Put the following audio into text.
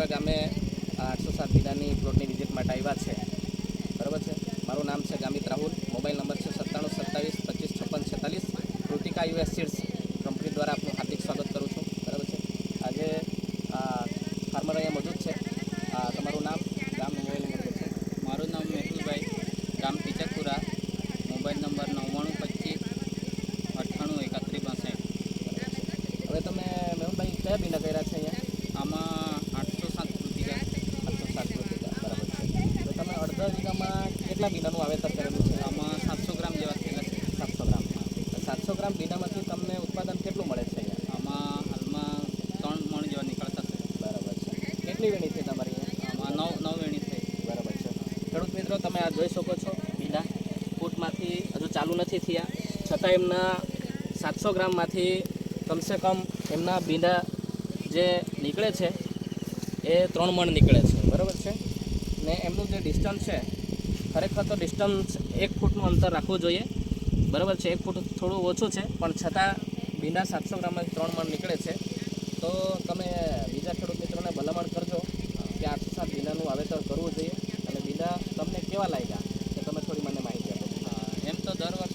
તમારા ગામે 807 બીડાની પ્લોટની વિઝિટ માટે આવ્યા છે, બરાબર છે. મારું નામ છે ગામિત રાહુલ, મોબાઈલ નંબર છે 9727255646. કૃતિકા યુએસ સીડ્સ કંપની દ્વારા આપનું હાર્દિક સ્વાગત કરું છું, બરાબર છે. આજે ફાર્મર અહીંયા મોજૂદ છે. તમારું નામ, ગામ, મોબાઈલ નંબર છે? મારું નામ મેહુલભાઈ, ગામ ટીચકપુરા, મોબાઈલ નંબર 9925983162. હવે તમે મેહુલભાઈ કયા બીડા કર્યા છે અહીંયા? આમાં 807 કૃતિકા. 807 કૃતિકા, બરાબર છે. તો તમે અડધા વીઘામાં કેટલા બીડાનું વાવેતર કરેલું છે? આમાં 700 ગ્રામ જેવા થયેલા છે. 700 ગ્રામ. તો 700 ગ્રામ બીડામાંથી તમને ઉત્પાદન કેટલું મળે છે અહીંયા? આમાં હાલમાં 3 મણ જેવા નીકળતા છે. બરાબર છે. કેટલી વેણી છે તમારી અહીંયા? આમાં 9 વેણી થઈ. બરાબર છે. ખેડૂત મિત્રો, તમે આ જોઈ શકો છો બીડા ફૂટમાંથી હજુ ચાલુ નથી થયા, છતાં એમના 700 ગ્રામમાંથી કમસે કમ એમના બીડા જે નીકળે છે એ 3 મણ નીકળે છે, બરાબર છે. ને એમનું જે ડિસ્ટન્સ છે, ખરેખર તો ડિસ્ટન્સ 1 ફૂટનું અંતર રાખવું જોઈએ, બરાબર છે. 1 ફૂટ થોડું ઓછું છે, પણ છતાં બીડા 700 ગ્રામમાંથી 3 મણ નીકળે છે. તો તમે બીજા ખેડૂત મિત્રોને ભલામણ કરજો કે 807 બીડાનું વાવેતર કરવું જોઈએ. અને બીડા તમને કેવા લાગ્યા કે તમે થોડી મને માહિતી આપો? એમ તો દર વર્ષે